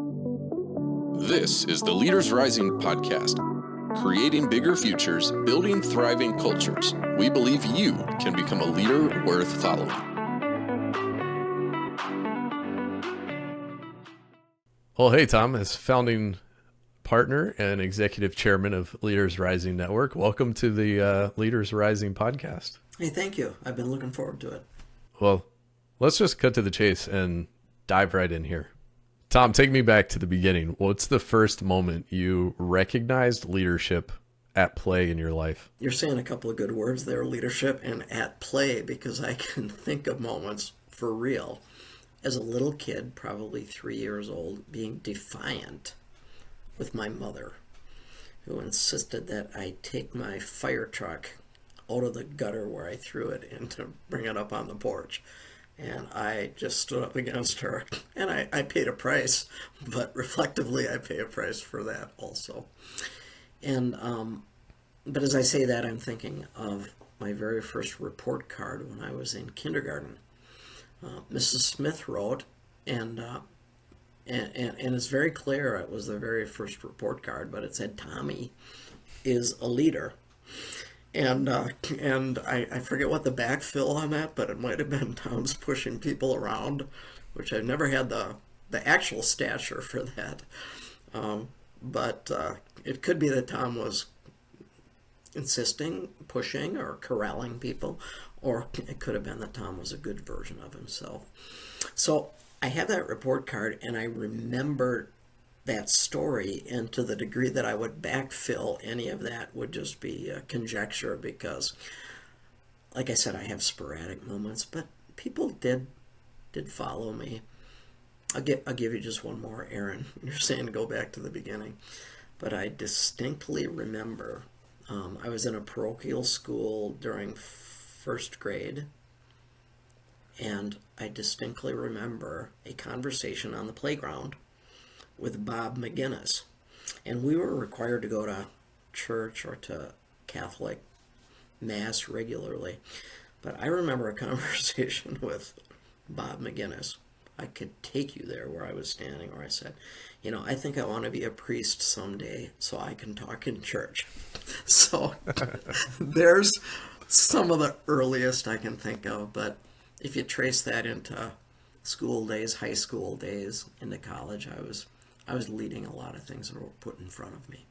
This is the Leaders Rising podcast, creating bigger futures, building thriving cultures. We believe you can become a leader worth following. Well, hey, Tom, as founding partner and executive chairman of Leaders Rising Network, welcome to the Leaders Rising podcast. Hey, thank you. I've been looking forward to it. Well, let's just cut to the chase and dive right in here. Tom, take me back to the beginning. What's the first moment you recognized leadership at play in your life? You're saying a couple of good words there, leadership and at play, because I can think of moments for real. As a little kid, probably 3 years old, being defiant with my mother, who insisted that I take my fire truck out of the gutter where I threw it and to bring it up on the porch. And I just stood up against her, and I paid a price, but reflectively I pay a price for that also. And but as I say that, I'm thinking of my very first report card when I was in kindergarten. Mrs. Smith wrote, and it's very clear it was the very first report card, but it said Tommy is a leader. And I forget what the backfill on that, but it might have been Tom's pushing people around, which I've never had the actual stature for that. But it could be that Tom was insisting, pushing, or corralling people, or it could have been that Tom was a good version of himself. So I have that report card, and I remember that story, and to the degree that I would backfill any of that would just be conjecture, because, like I said, I have sporadic moments, but people did follow me. I'll give you just one more, Aaron. You're saying go back to the beginning, but I distinctly remember I was in a parochial school during first grade, and I distinctly remember a conversation on the playground with Bob McGinnis. And we were required to go to church or to Catholic Mass regularly. But I remember a conversation with Bob McGinnis. I could take you there where I was standing, where I said, I think I want to be a priest someday so I can talk in church. So there's some of the earliest I can think of, but if you trace that into school days, high school days, into college, I was leading a lot of things that were put in front of me.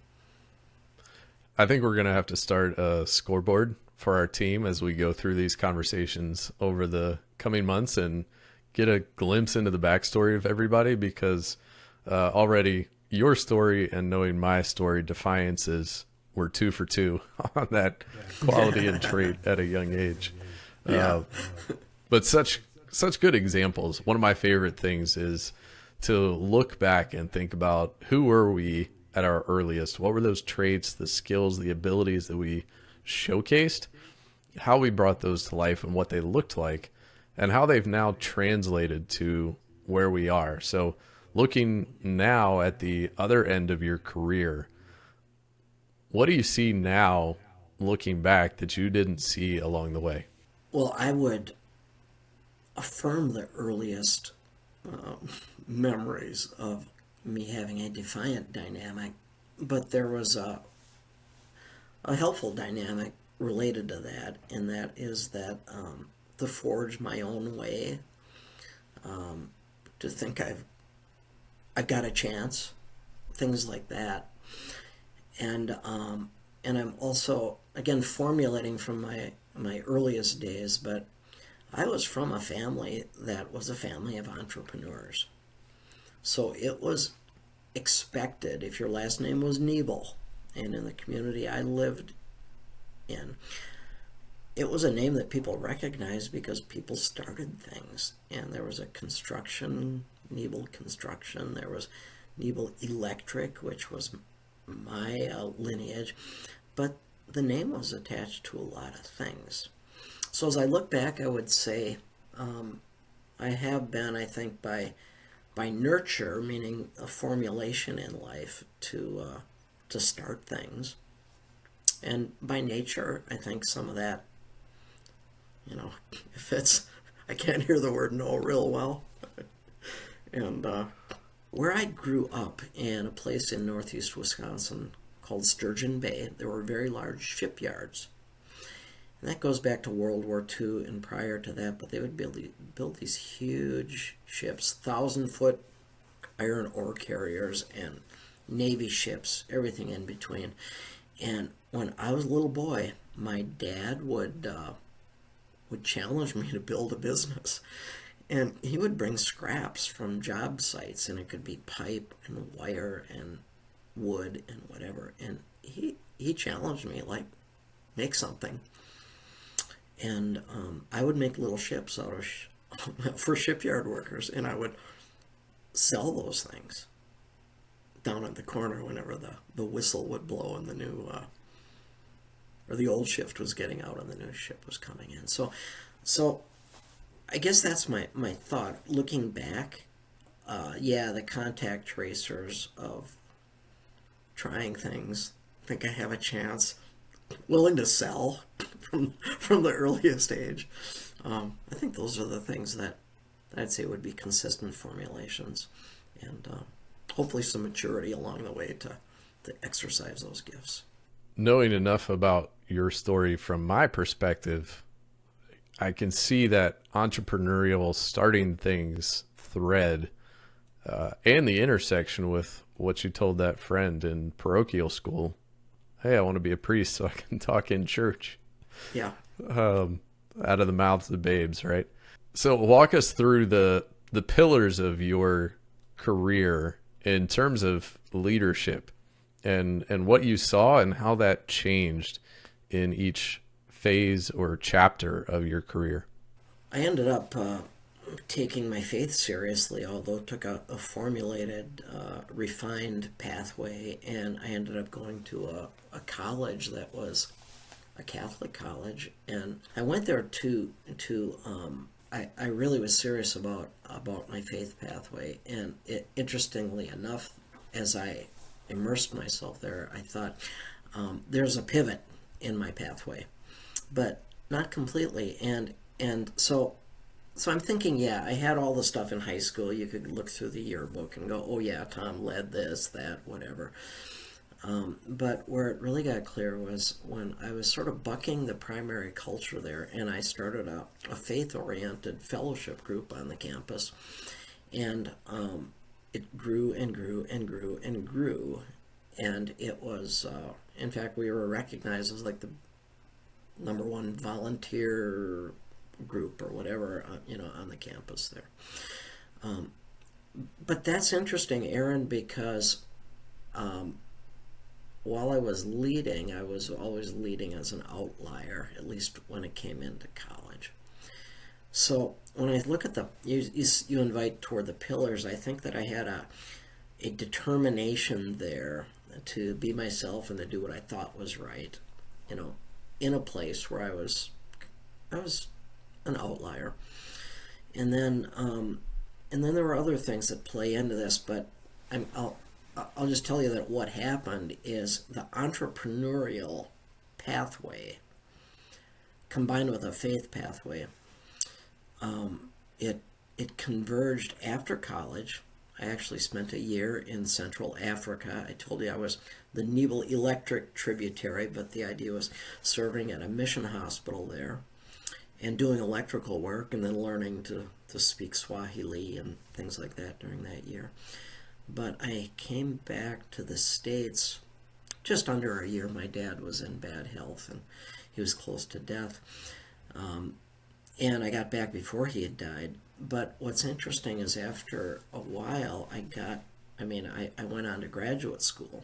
I think we're going to have to start a scoreboard for our team as we go through these conversations over the coming months and get a glimpse into the backstory of everybody, because already your story and knowing my story, defiance we're 2 for 2 on that quality and trait at a young age. Yeah. But such good examples. One of my favorite things is to look back and think about who were we at our earliest? What were those traits, the skills, the abilities that we showcased, how we brought those to life and what they looked like, and how they've now translated to where we are. So looking now at the other end of your career, what do you see now looking back that you didn't see along the way? Well, I would affirm the earliest memories of me having a defiant dynamic, but there was a helpful dynamic related to that, and that is that to forge my own way, to think I've got a chance, things like that, and I'm also, again, formulating from my earliest days, but I was from a family that was a family of entrepreneurs. So it was expected, if your last name was Nebel, and in the community I lived in, it was a name that people recognized because people started things. And there was a construction, Nebel Construction, there was Nebel Electric, which was my lineage, but the name was attached to a lot of things. So as I look back, I would say I have been, I think, by nurture, meaning a formulation in life to start things, and by nature, I think some of that, if it's, I can't hear the word no real well, and Where I grew up in a place in northeast Wisconsin called Sturgeon Bay, there were very large shipyards. And that goes back to World War II and prior to that, but they would build these huge ships, 1,000-foot iron ore carriers and Navy ships, everything in between. And when I was a little boy, my dad would challenge me to build a business. And he would bring scraps from job sites, and it could be pipe and wire and wood and whatever. And he challenged me, like, make something. And I would make little ships out of for shipyard workers, and I would sell those things down at the corner whenever the whistle would blow and the new or the old shift was getting out and the new ship was coming in. So I guess that's my thought. Looking back, the contact tracers of trying things, think I have a chance, willing to sell from the earliest age. I think those are the things that I'd say would be consistent formulations, and hopefully some maturity along the way to exercise those gifts. Knowing enough about your story from my perspective, I can see that entrepreneurial starting things thread and the intersection with what you told that friend in parochial school. Hey, I want to be a priest so I can talk in church. Yeah. Out of the mouths of babes, right? So walk us through the pillars of your career in terms of leadership and what you saw and how that changed in each phase or chapter of your career. I ended up taking my faith seriously, although it took a formulated, refined pathway, and I ended up going to a college that was a Catholic college, and I went there I really was serious about my faith pathway, and interestingly enough, as I immersed myself there, I thought there's a pivot in my pathway, but not completely. And so I'm thinking, I had all the stuff in high school. You could look through the yearbook and go, oh yeah, Tom led this, that, whatever. But where it really got clear was when I was sort of bucking the primary culture there, and I started a faith-oriented fellowship group on the campus, and it grew and grew and grew and grew, and it was, in fact, we were recognized as like the #1 volunteer group or whatever, on the campus there. But that's interesting, Aaron, because while I was leading, I was always leading as an outlier, at least when it came into college. So when I look at you invite toward the pillars, I think that I had a determination there to be myself and to do what I thought was right, in a place where I was an outlier. And then there were other things that play into this, but I'll just tell you that what happened is the entrepreneurial pathway combined with a faith pathway, it converged after college. I actually spent a year in Central Africa. I told you I was the Nebel electric tributary, but the idea was serving at a mission hospital there and doing electrical work and then learning to speak Swahili and things like that during that year. But I came back to the States just under a year. My dad was in bad health and he was close to death. And I got back before he had died. But what's interesting is after a while, I went on to graduate school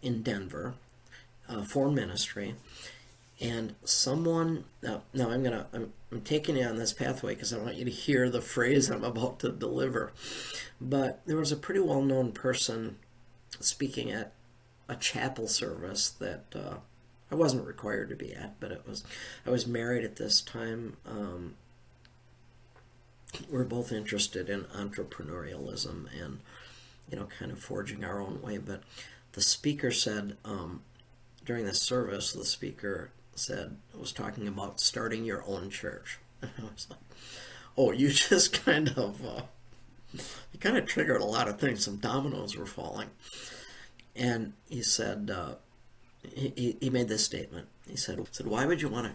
in Denver for ministry. And someone, now I'm taking you on this pathway because I want you to hear the phrase I'm about to deliver. But there was a pretty well-known person speaking at a chapel service that I wasn't required to be at, but I was married at this time. We're both interested in entrepreneurialism and, kind of forging our own way. But the speaker said, during the service, the speaker was talking about starting your own church. And I was like, oh, you just kind of He kind of triggered a lot of things. Some dominoes were falling. And he said, he made this statement. He said, why would you want to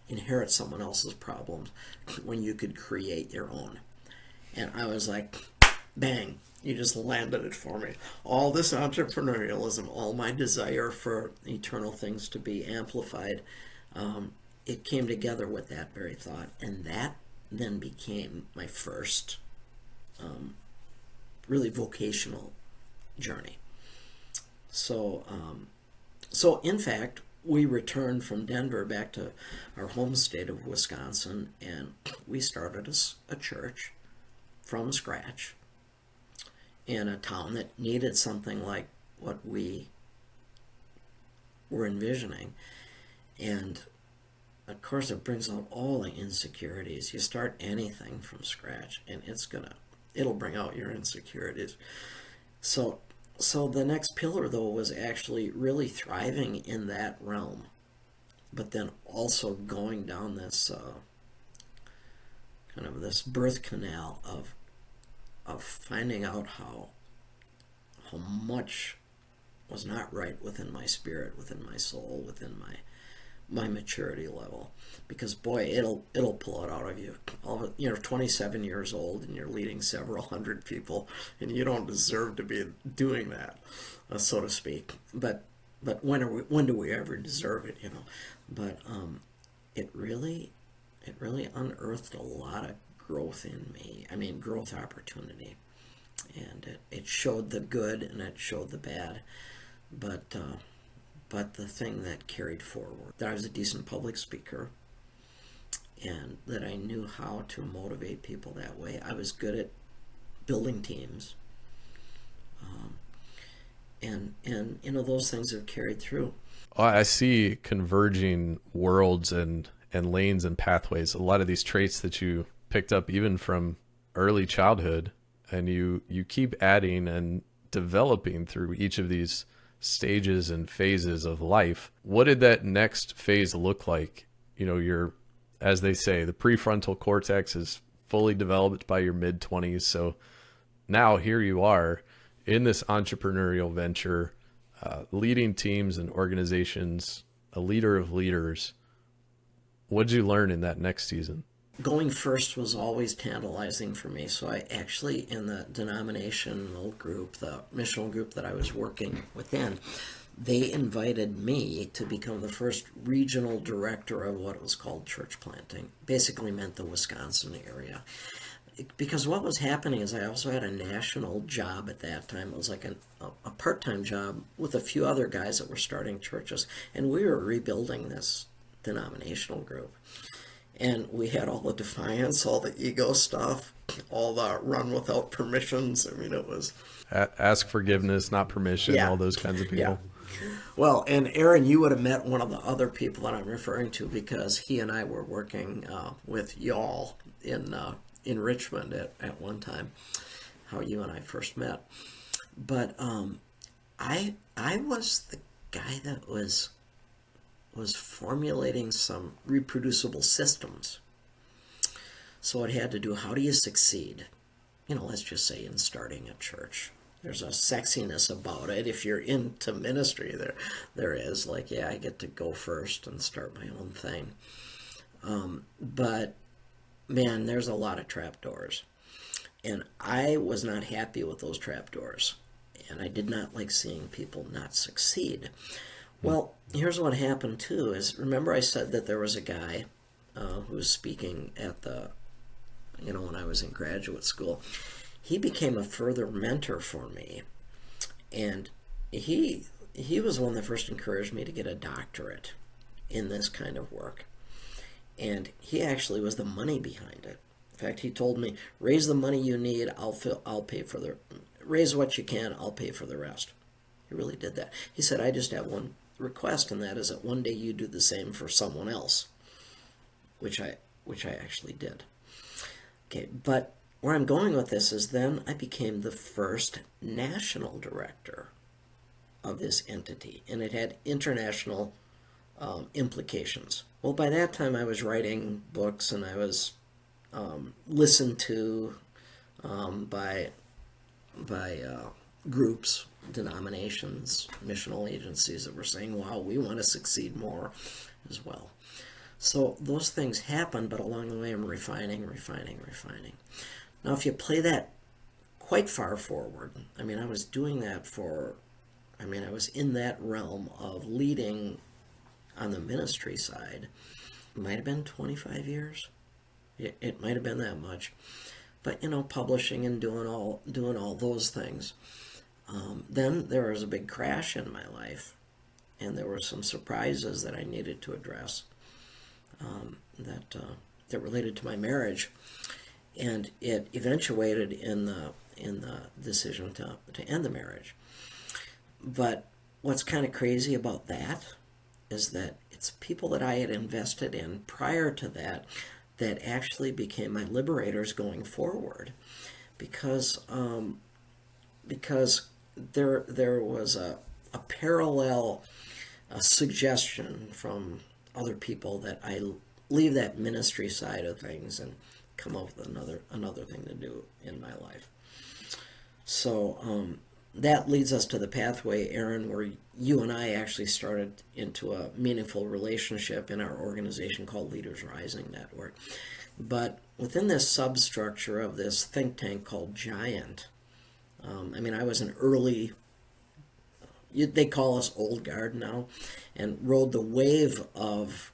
inherit someone else's problems when you could create your own? And I was like, bang, you just landed it for me. All this entrepreneurialism, all my desire for eternal things to be amplified, it came together with that very thought. And that then became my first really vocational journey. So in fact, we returned from Denver back to our home state of Wisconsin, and we started a church from scratch in a town that needed something like what we were envisioning. And of course, it brings out all the insecurities. You start anything from scratch, and it'll bring out your insecurities. So the next pillar, though, was actually really thriving in that realm, but then also going down this kind of this birth canal of finding out how much was not right within my spirit, within my soul, within my maturity level. Because boy, it'll pull it out of you. You're 27 years old and you're leading several hundred people, and you don't deserve to be doing that, so to speak. But when do we ever deserve it, But it really unearthed a lot of growth in me. I mean, growth opportunity, and it showed the good and it showed the bad, but the thing that carried forward, that I was a decent public speaker, and that I knew how to motivate people that way. I was good at building teams, and those things have carried through. I see converging worlds and lanes and pathways. A lot of these traits that you picked up even from early childhood, and you keep adding and developing through each of these stages and phases of life. What did that next phase look like? You're, as they say, the prefrontal cortex is fully developed by your mid-20s. So now here you are in this entrepreneurial venture, leading teams and organizations, a leader of leaders. What did you learn in that next season? Going first was always tantalizing for me. So I actually, in the denominational group, the missional group that I was working within, they invited me to become the first regional director of what was called church planting. Basically meant the Wisconsin area. Because what was happening is I also had a national job at that time. It was like a part-time job with a few other guys that were starting churches. And we were rebuilding this denominational group. And we had all the defiance, all the ego stuff, all the run without permissions. I mean, it was... Ask forgiveness, not permission, all those kinds of people. Yeah. Well, and Aaron, you would have met one of the other people that I'm referring to, because he and I were working with y'all in Richmond at one time, how you and I first met. But I was the guy that was formulating some reproducible systems. So it had to do, how do you succeed? Let's just say in starting a church. There's a sexiness about it. If you're into ministry, there is. Like, I get to go first and start my own thing. But, man, there's a lot of trapdoors. And I was not happy with those trapdoors. And I did not like seeing people not succeed. Well, here's what happened, too, is, remember I said that there was a guy who was speaking at when I was in graduate school. He became a further mentor for me, and he was the one that first encouraged me to get a doctorate in this kind of work, and he actually was the money behind it. In fact, he told me, raise the money you need, I'll pay for raise what you can, I'll pay for the rest. He really did that. He said, I just have one request, and that is that one day you do the same for someone else, which I actually did. Okay, but where I'm going with this is then I became the first national director of this entity, and it had international implications. Well, by that time I was writing books, and I was listened to by groups, denominations, missional agencies that were saying, wow, we want to succeed more as well. So those things happen, but along the way I'm refining. Now if you play that quite far forward, I mean, I was doing that I was in that realm of leading on the ministry side. It might have been 25 years. It might have been that much. But, publishing and doing all those things. Then there was a big crash in my life, and there were some surprises that I needed to address that related to my marriage, and it eventuated in the decision to end the marriage. But what's kind of crazy about that is that it's people that I had invested in prior to that actually became my liberators going forward, because there was a parallel suggestion from other people that I leave that ministry side of things and come up with another thing to do in my life. So that leads us to the pathway, Aaron, where you and I actually started into a meaningful relationship in our organization called Leaders Rising Network. But within this substructure of this think tank called Giant, I was an early, they call us old guard now, and rode the wave of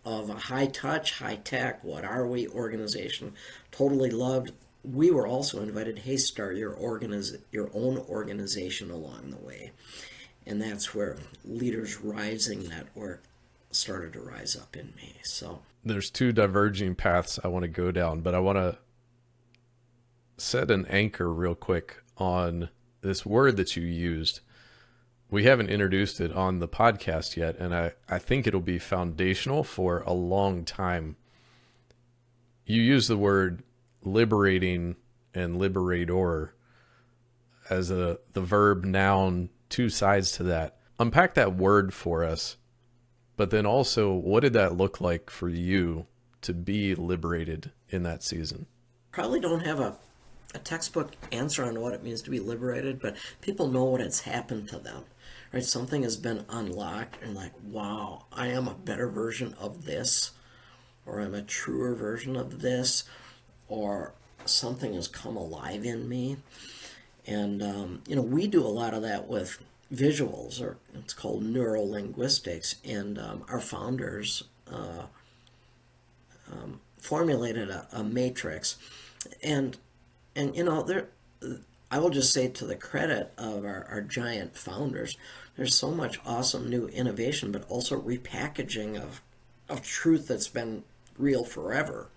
a high touch, high tech, what are we organization, totally loved. We were also invited, hey, start your own organization along the way. And that's where Leaders Rising Network started to rise up in me. So there's two diverging paths I want to go down, but I want to set an anchor real quick on this word that you used. We haven't introduced it on the podcast yet, and I think it'll be foundational for a long time. You use the word liberating and liberator as the verb, noun, two sides to that. Unpack that word for us, but then also, what did that look like for you to be liberated in that season? Probably don't have a textbook answer on what it means to be liberated, but people know what has happened to them, right? Something has been unlocked and like, wow, I am a better version of this, or I'm a truer version of this, or something has come alive in me. And, we do a lot of that with visuals, or it's called neurolinguistics, and our founders formulated a matrix. And I will just say, to the credit of our Giant founders, there's so much awesome new innovation, but also repackaging of truth that's been real forever.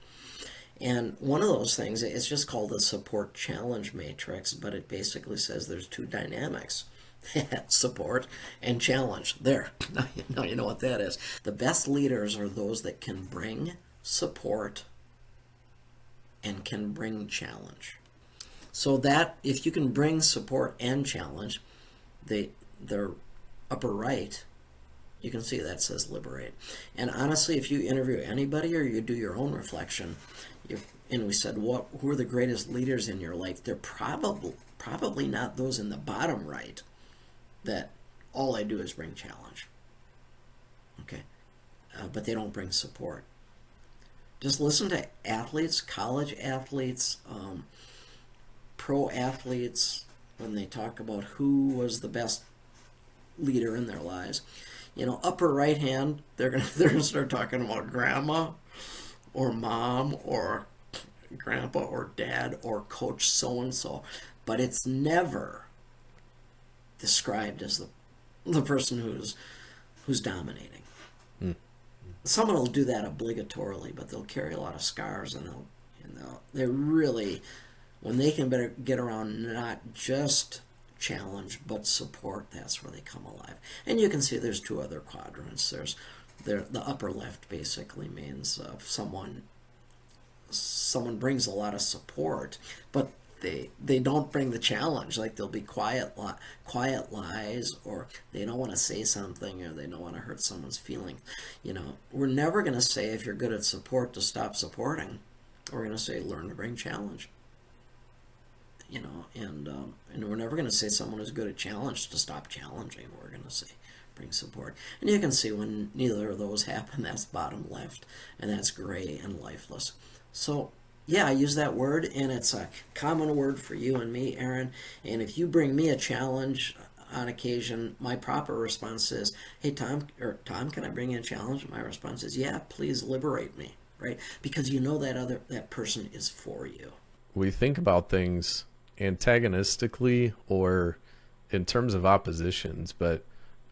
And one of those things, it's just called the support challenge matrix, but it basically says there's two dynamics, support and challenge. There, now you know what that is. The best leaders are those that can bring support and can bring challenge. So that, if you can bring support and challenge, the upper right, you can see that says liberate. And honestly, if you interview anybody or you do your own reflection, and we said, who are the greatest leaders in your life? They're probably not those in the bottom right that all I do is bring challenge. Okay, but they don't bring support. Just listen to athletes, college athletes, pro athletes, when they talk about who was the best leader in their lives. Upper right hand, they're gonna start talking about grandma or mom or grandpa or dad or coach so-and-so, but it's never described as the person who's dominating. Someone will do that obligatorily, but they'll carry a lot of scars, and they really, when they can better get around not just challenge but support, that's where they come alive. And you can see there's two other quadrants. The upper left basically means someone brings a lot of support, but they don't bring the challenge. Like, they'll be quiet lies, or they don't want to say something, or they don't want to hurt someone's feelings. We're never going to say, if you're good at support, to stop supporting. We're going to say, learn to bring challenge. and we're never going to say someone who's good at challenge to stop challenging. We're going to say bring support. And you can see when neither of those happen, that's bottom left, and that's gray and lifeless. So yeah, I use that word, and it's a common word for you and me, Aaron. And if you bring me a challenge on occasion, my proper response is, hey, Tom, can I bring you a challenge? And my response is, yeah, please liberate me, right? Because you know that person is for you. We think about things antagonistically or in terms of oppositions, but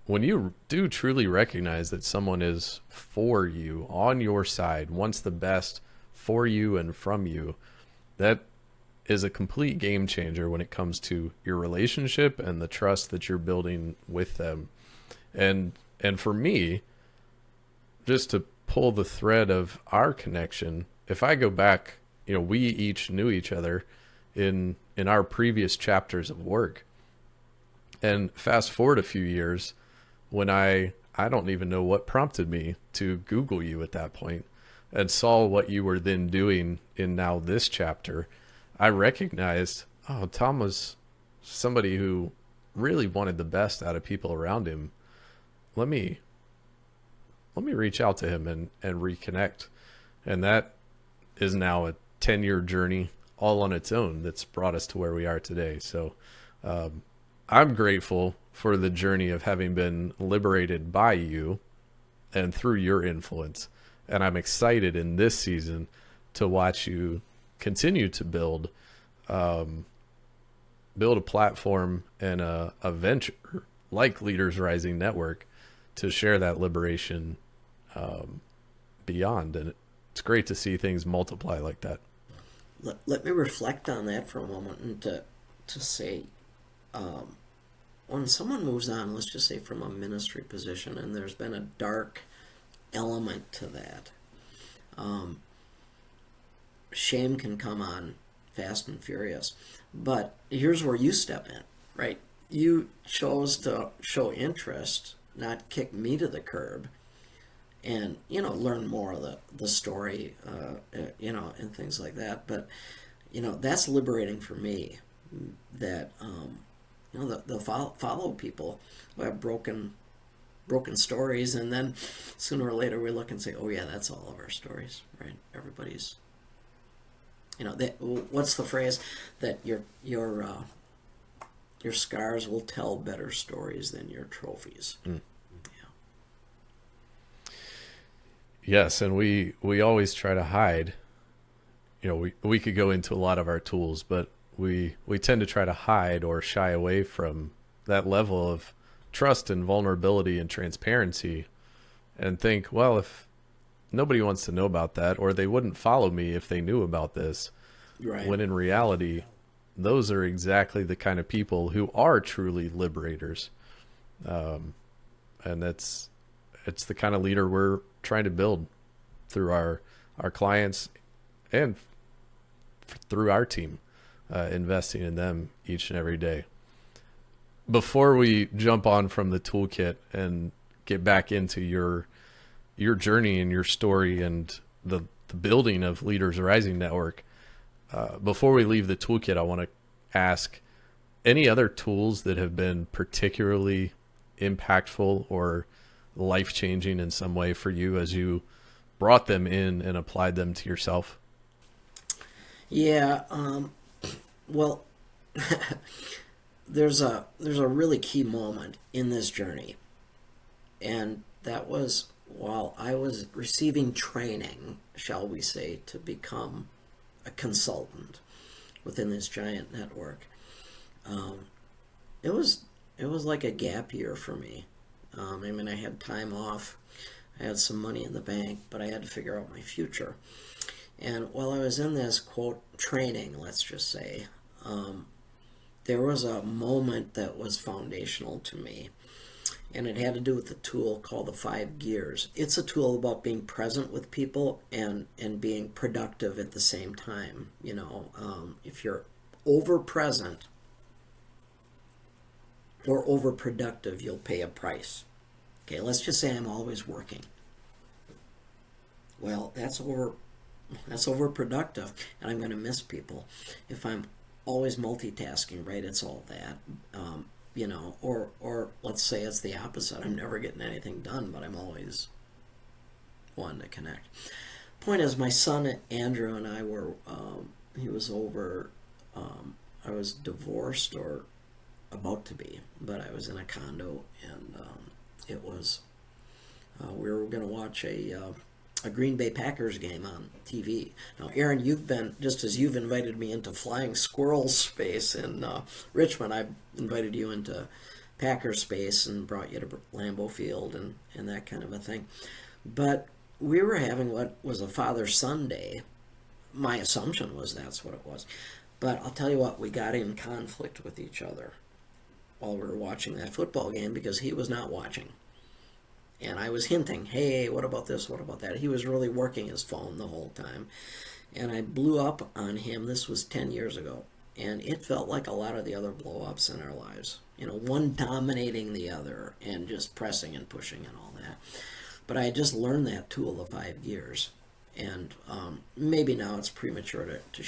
when you do truly recognize that someone is for you, on your side, wants the best for you and from you, that is a complete game changer when it comes to your relationship and the trust that you're building with them. And for me, just to pull the thread of our connection, if I go back, we each knew each other in our previous chapters of work. And fast forward a few years, when I don't even know what prompted me to Google you at that point and saw what you were then doing in now this chapter, I recognized, Tom was somebody who really wanted the best out of people around him. Let me reach out to him and reconnect. And that is now a 10-year journey all on its own that's brought us to where we are today. So I'm grateful for the journey of having been liberated by you and through your influence. And I'm excited in this season to watch you continue to build a platform and a venture like Leaders Rising Network to share that liberation beyond. And it's great to see things multiply like that. Let me reflect on that for a moment and to say, when someone moves on, let's just say from a ministry position, and there's been a dark element to that, shame can come on fast and furious. But here's where you step in, right? You chose to show interest, not kick me to the curb, and learn more of the story, and things like that. But that's liberating for me. That the follow people who have broken stories, and then sooner or later we look and say, oh yeah, that's all of our stories, right? Everybody's, what's the phrase that your scars will tell better stories than your trophies. Yes, and we always try to hide. We could go into a lot of our tools, but we tend to try to hide or shy away from that level of trust and vulnerability and transparency and think, well, if nobody wants to know about that, or they wouldn't follow me if they knew about this. Right. When in reality, those are exactly the kind of people who are truly liberators. And it's the kind of leader we're trying to build through our clients and through our team, investing in them each and every day. Before we jump on from the toolkit and get back into your journey and your story and the building of Leaders Rising Network, before we leave the toolkit, I want to ask, any other tools that have been particularly impactful or life-changing in some way for you as you brought them in and applied them to yourself? Yeah, well, there's a really key moment in this journey, and that was while I was receiving training, shall we say, to become a consultant within this giant network. It was like a gap year for me. I had time off, I had some money in the bank, but I had to figure out my future. And while I was in this, quote, training, let's just say, there was a moment that was foundational to me. And it had to do with the tool called the 5 gears. It's a tool about being present with people and being productive at the same time. If you're over-present or overproductive, you'll pay a price. Okay, let's just say I'm always working. Well, that's overproductive, and I'm going to miss people. If I'm always multitasking, right? It's all that. Or let's say it's the opposite. I'm never getting anything done, but I'm always wanting to connect. Point is, my son Andrew and I were, he was over, I was divorced or about to be, but I was in a condo, and it was, we were going to watch a Green Bay Packers game on TV. Now, Aaron, you've been, just as you've invited me into flying squirrel space in Richmond, I've invited you into Packer space and brought you to Lambeau Field and that kind of a thing. But we were having what was a father-son day. My assumption was that's what it was. But I'll tell you what, we got in conflict with each other while we were watching that football game because he was not watching. And I was hinting, hey, what about this, what about that? He was really working his phone the whole time. And I blew up on him. This was 10 years ago. And it felt like a lot of the other blow-ups in our lives. One dominating the other and just pressing and pushing and all that. But I had just learned that tool of 5 years. And maybe now it's premature to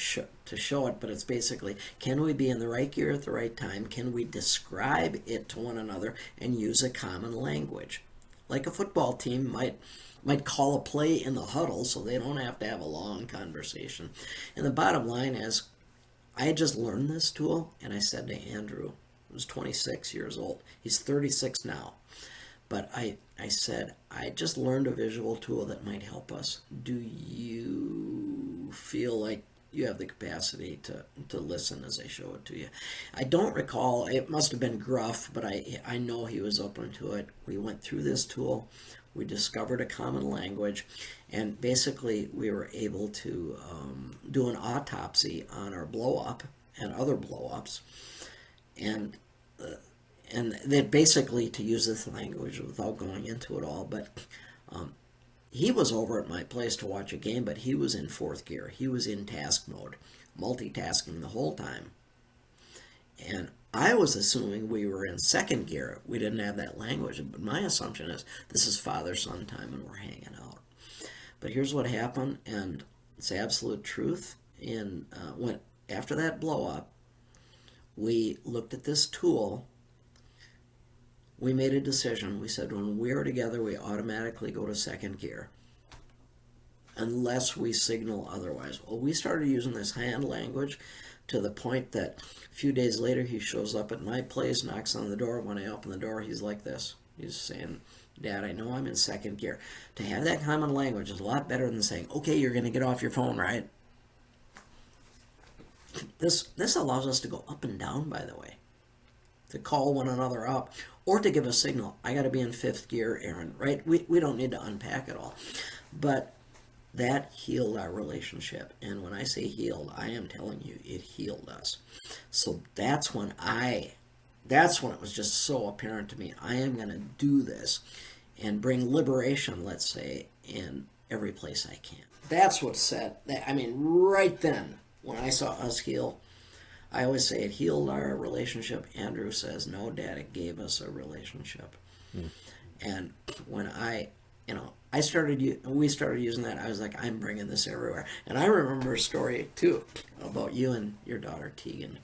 show it, but it's basically, can we be in the right gear at the right time? Can we describe it to one another and use a common language? Like a football team might call a play in the huddle so they don't have to have a long conversation. And the bottom line is, I had just learned this tool, and I said to Andrew, who was 26 years old, he's 36 now, but I said, I just learned a visual tool that might help us. Do you feel like you have the capacity to listen as I show it to you? I don't recall, it must have been gruff, but I know he was open to it. We went through this tool, we discovered a common language, and basically we were able to do an autopsy on our blow-up and other blow-ups, and that basically, to use this language without going into it all, but he was over at my place to watch a game, but he was in fourth gear. He was in task mode, multitasking the whole time. And I was assuming we were in second gear. We didn't have that language, but my assumption is this is father-son time and we're hanging out. But here's what happened, and it's absolute truth. After that blow-up, we looked at this tool. We made a decision. We said when we're together, we automatically go to second gear unless we signal otherwise. Well, we started using this hand language to the point that a few days later he shows up at my place, knocks on the door. When I open the door, he's like this. He's saying, Dad, I know I'm in second gear. To have that common language is a lot better than saying, okay, you're going to get off your phone, right? This allows us to go up and down, by the way, to call one another up, or to give a signal. I got to be in fifth gear, Aaron, right? We don't need to unpack it all. But that healed our relationship. And when I say healed, I am telling you, it healed us. So that's when it was just so apparent to me, I am going to do this and bring liberation, let's say, in every place I can. That's what said, right then, when I saw us heal, I always say it healed our relationship. Andrew says, no, Dad, it gave us a relationship. And when we started using that, I was like, I'm bringing this everywhere. And I remember a story, too, about you and your daughter, Tegan,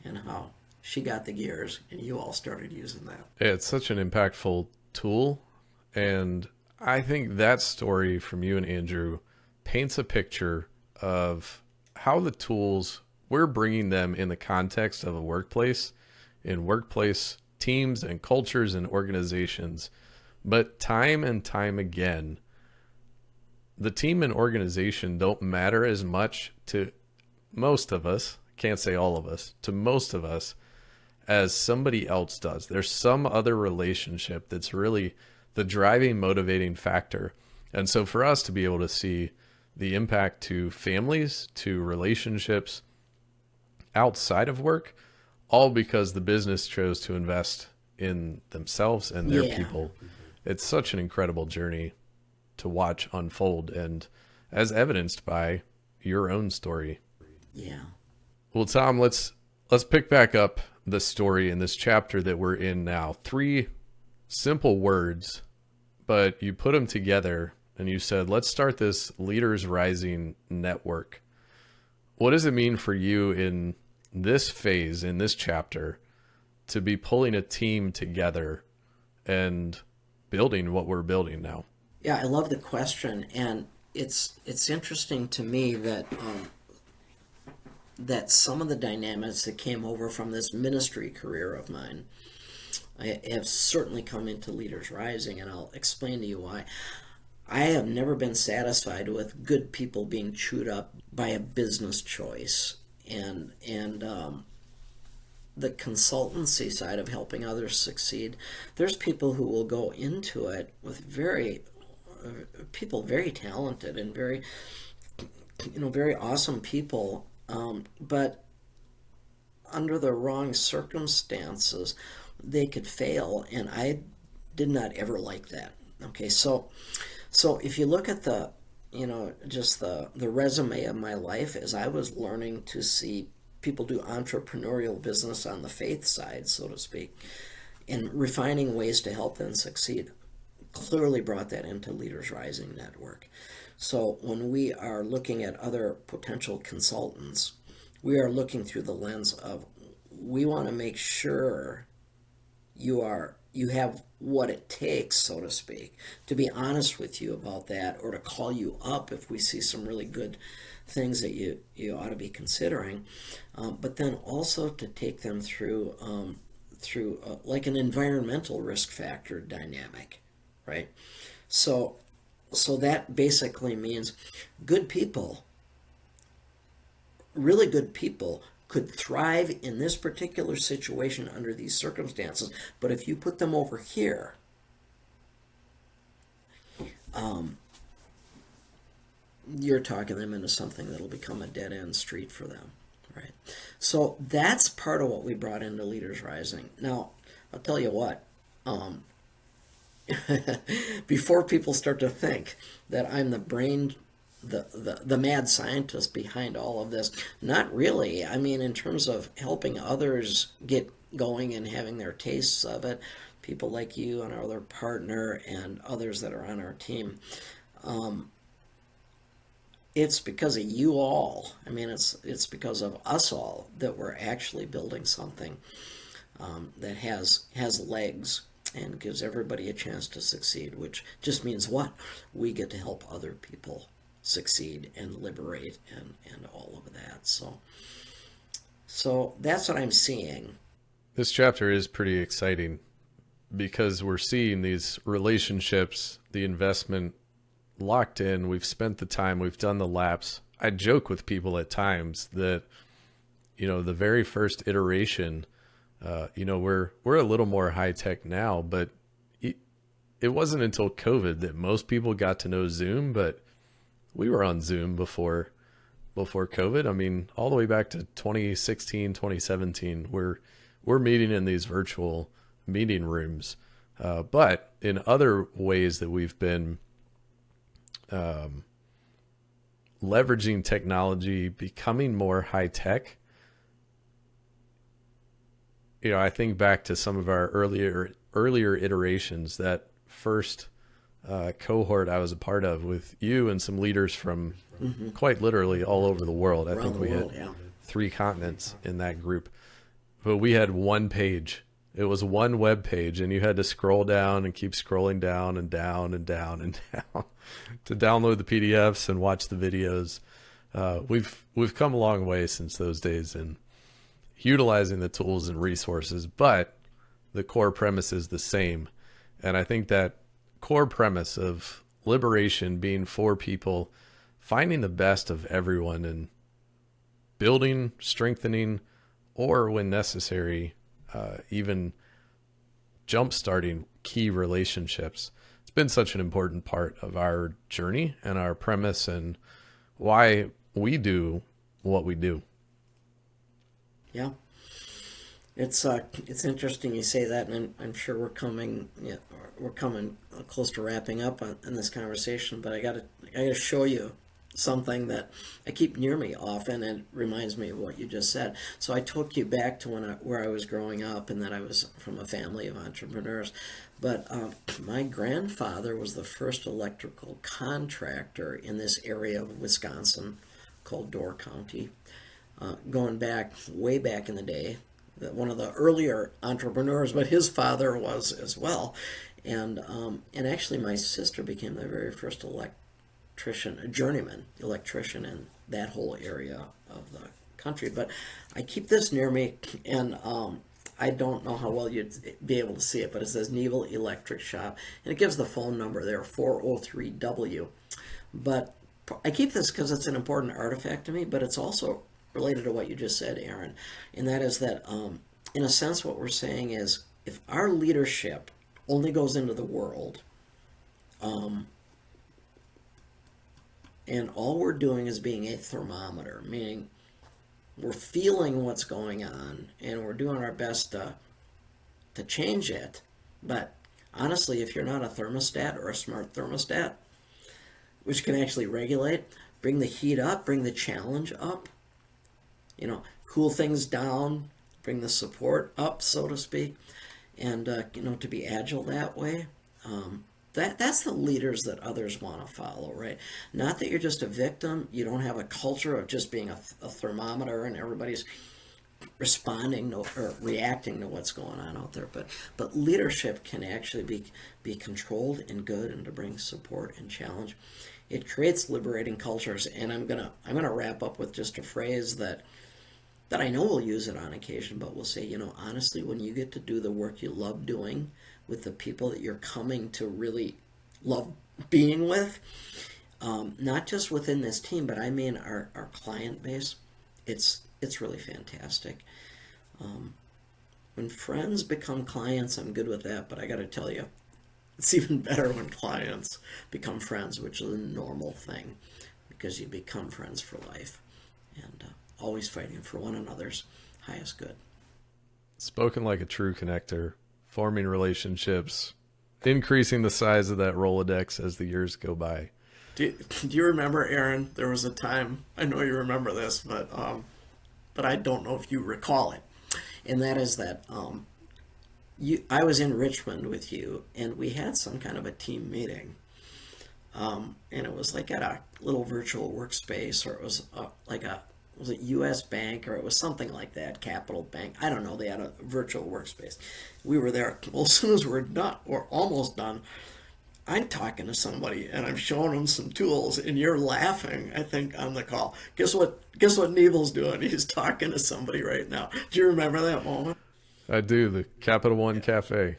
and how she got the gears, and you all started using that. Yeah, it's such an impactful tool. And I think that story from you and Andrew paints a picture of how the tools, we're bringing them in the context of a workplace, in workplace teams and cultures and organizations. But time and time again, the team and organization don't matter as much to most of us, can't say all of us, to most of us, as somebody else does. There's some other relationship that's really the driving, motivating factor. And so for us to be able to see the impact to families, to relationships outside of work, all because the business chose to invest in themselves and their people. It's such an incredible journey to watch unfold, and as evidenced by your own story. Yeah. Well, Tom, let's pick back up the story in this chapter that we're in now. 3 simple words, but you put them together and you said, let's start this Leaders Rising network. What does it mean for you in this phase in this chapter to be pulling a team together and building what we're building now? Yeah, I love the question, and it's interesting to me that that some of the dynamics that came over from this ministry career of mine have certainly come into Leaders Rising, and I'll explain to you why. I have never been satisfied with good people being chewed up by a business choice, and the consultancy side of helping others succeed. There's people who will go into it with people very talented and very awesome people, but under the wrong circumstances, they could fail, and I did not ever like that. Okay, so if you look at the resume of my life as I was learning to see people do entrepreneurial business on the faith side, so to speak, and refining ways to help them succeed, clearly brought that into Leaders Rising Network. So when we are looking at other potential consultants, we are looking through the lens of, we want to make sure you have what it takes, so to speak, to be honest with you about that, or to call you up if we see some really good things that you ought to be considering, but then also to take them through like an environmental risk factor dynamic, right? So that basically means good people, really good people, could thrive in this particular situation under these circumstances, but if you put them over here, you're talking them into something that'll become a dead-end street for them, right? So that's part of what we brought into Leaders Rising. Now, I'll tell you what, before people start to think that I'm the brain, the mad scientist behind all of this, not really. I mean, in terms of helping others get going and having their tastes of it, people like you and our other partner and others that are on our team, it's because of you all. I mean, it's because of us all that we're actually building something that has legs and gives everybody a chance to succeed, which just means what? We get to help other people succeed and liberate and all of that. So that's what I'm seeing. This chapter is pretty exciting because we're seeing these relationships, the investment locked in. We've spent the time, we've done the laps. I joke with people at times that, the very first iteration, we're a little more high tech now, but it wasn't until COVID that most people got to know Zoom, but we were on Zoom before COVID. I mean, all the way back to 2016, 2017, we're meeting in these virtual meeting rooms. But in other ways that we've been leveraging technology, becoming more high tech, I think back to some of our earlier iterations, that first cohort I was a part of with you and some leaders from quite literally all over the world. I think we had 3 continents in that group, but we had one page. It was one web page, and you had to scroll down and keep scrolling down and down and down and down to download the PDFs and watch the videos. We've come a long way since those days in utilizing the tools and resources, but the core premise is the same. And I think that core premise of liberation being for people, finding the best of everyone and building, strengthening, or when necessary, even jump-starting key relationships. It's been such an important part of our journey and our premise and why we do what we do. Yeah. It's interesting you say that, and I'm sure we're coming close to wrapping up in this conversation, but I gotta show you something that I keep near me often, and it reminds me of what you just said. So I took you back to where I was growing up, and that I was from a family of entrepreneurs. But my grandfather was the first electrical contractor in this area of Wisconsin called Door County. going back, way back in the day, one of the earlier entrepreneurs, but his father was as well. And actually my sister became the very first electrician, a journeyman electrician in that whole area of the country. But I keep this near me, and I don't know how well you'd be able to see it, but it says Nebel Electric Shop, and it gives the phone number there, 403W. But I keep this because it's an important artifact to me, but it's also related to what you just said, Aaron, and that is that, in a sense, what we're saying is if our leadership only goes into the world, and all we're doing is being a thermometer, meaning we're feeling what's going on and we're doing our best to change it. But honestly, if you're not a thermostat or a smart thermostat, which can actually regulate, bring the heat up, bring the challenge up, cool things down, bring the support up, so to speak, and to be agile that way. That's the leaders that others want to follow, right? Not that you're just a victim. You don't have a culture of just being a thermometer and everybody's responding or reacting to what's going on out there. But leadership can actually be controlled and good, and to bring support and challenge. It creates liberating cultures. And I'm gonna wrap up with just a phrase that I know we'll use it on occasion, but we'll say, honestly, when you get to do the work you love doing with the people that you're coming to really love being with, not just within this team, but I mean our client base, it's really fantastic. When friends become clients, I'm good with that, but I got to tell you, it's even better when clients become friends, which is a normal thing, because you become friends for life, and always fighting for one another's highest good. Spoken like a true connector, forming relationships, increasing the size of that Rolodex as the years go by. Do you remember, Aaron, there was a time, I know you remember this, but I don't know if you recall it, and that is that I was in Richmond with you, and we had some kind of a team meeting, and it was like at a little virtual workspace, or it was was it U.S. Bank, or it was something like that, Capital Bank. I don't know. They had a virtual workspace. We were there. Well, as soon as we're done, or almost done, I'm talking to somebody and I'm showing them some tools, and you're laughing, I think, on the call. Guess what Nebel's doing? He's talking to somebody right now. Do you remember that moment? I do. The Capital One Cafe.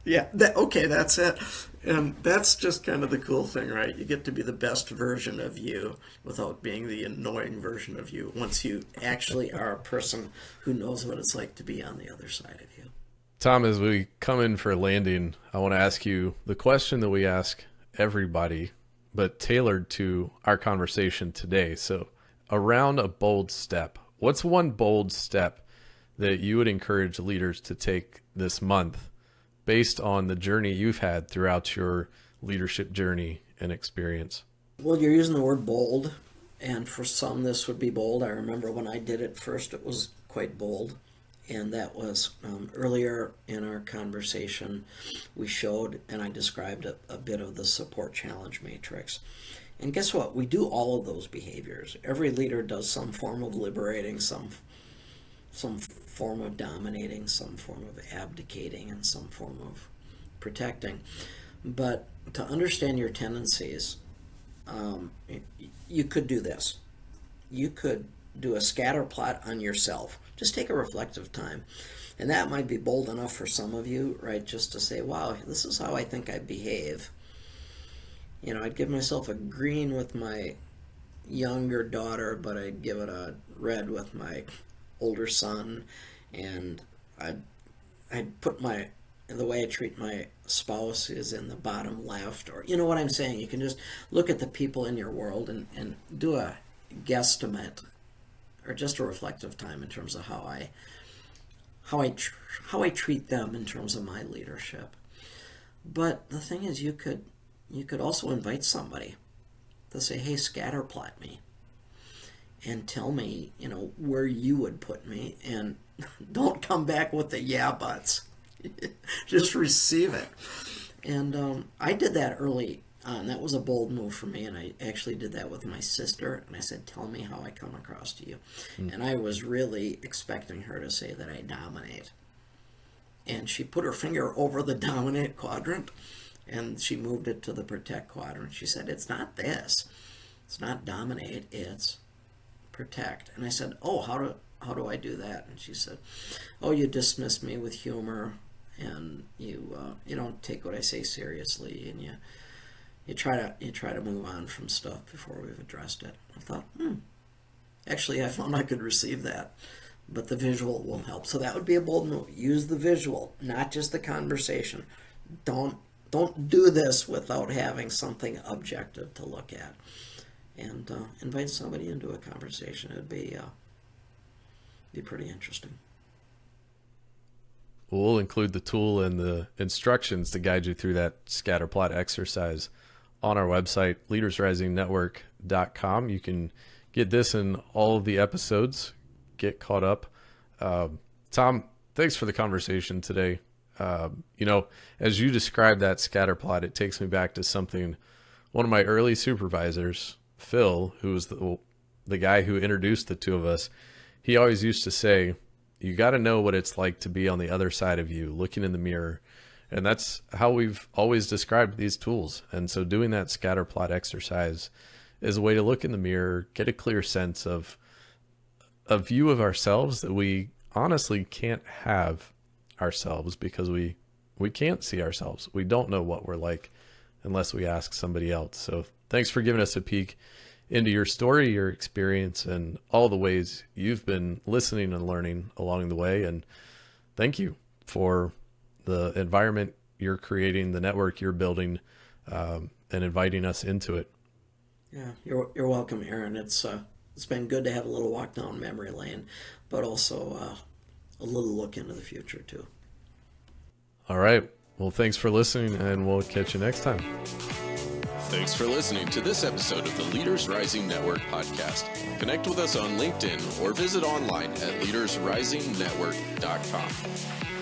Yeah. That's it. And that's just kind of the cool thing, right? You get to be the best version of you without being the annoying version of you, once you actually are a person who knows what it's like to be on the other side of you. Tom, as we come in for a landing, I want to ask you the question that we ask everybody, but tailored to our conversation today. So around a bold step, what's one bold step that you would encourage leaders to take this month based on the journey you've had throughout your leadership journey and experience? Well, you're using the word bold, and for some this would be bold. I remember when I did it first, it was quite bold, and that was earlier in our conversation. We showed, and I described a bit of the support challenge matrix. And guess what? We do all of those behaviors. Every leader does some form of liberating, some form of dominating, some form of abdicating, and some form of protecting. But to understand your tendencies, you could do this. You could do a scatterplot on yourself. Just take a reflective time. And that might be bold enough for some of you, right? Just to say, wow, this is how I think I behave. I'd give myself a green with my younger daughter, but I'd give it a red with my older son, and I'd put the way I treat my spouse is in the bottom left, or you know what I'm saying. You can just look at the people in your world and do a guesstimate, or just a reflective time in terms of how I treat them in terms of my leadership. But the thing is, you could also invite somebody to say, hey, scatterplot me, and tell me, where you would put me, and don't come back with the yeah buts. Just receive it. And I did that early And that was a bold move for me, and I actually did that with my sister, and I said, tell me how I come across to you. And I was really expecting her to say that I dominate. And she put her finger over the dominate quadrant, and she moved it to the protect quadrant. She said, it's not this. It's not dominate, it's protect. And I said, oh, how do I do that? And she said, oh, you dismiss me with humor, and you don't take what I say seriously, and you try to move on from stuff before we've addressed it. I thought, actually, I found I could receive that, but the visual will help. So that would be a bold move. Use the visual, not just the conversation. Don't do this without having something objective to look at, and invite somebody into a conversation. It'd be pretty interesting. We'll include the tool and the instructions to guide you through that scatterplot exercise on our website, leadersrisingnetwork.com. You can get this in all of the episodes, get caught up. Tom, thanks for the conversation today. As you describe that scatterplot, it takes me back to something one of my early supervisors, Phil, who was the guy who introduced the two of us, he always used to say, you got to know what it's like to be on the other side of you, looking in the mirror. And that's how we've always described these tools. And so doing that scatterplot exercise is a way to look in the mirror, get a clear sense of a view of ourselves that we honestly can't have ourselves, because we can't see ourselves. We don't know what we're like unless we ask somebody else. So thanks for giving us a peek into your story, your experience, and all the ways you've been listening and learning along the way. And thank you for the environment you're creating, the network you're building, and inviting us into it. Yeah, you're welcome, Aaron. It's been good to have a little walk down memory lane, but also a little look into the future too. All right. Well, thanks for listening, and we'll catch you next time. Thanks for listening to this episode of the Leaders Rising Network podcast. Connect with us on LinkedIn or visit online at leadersrisingnetwork.com.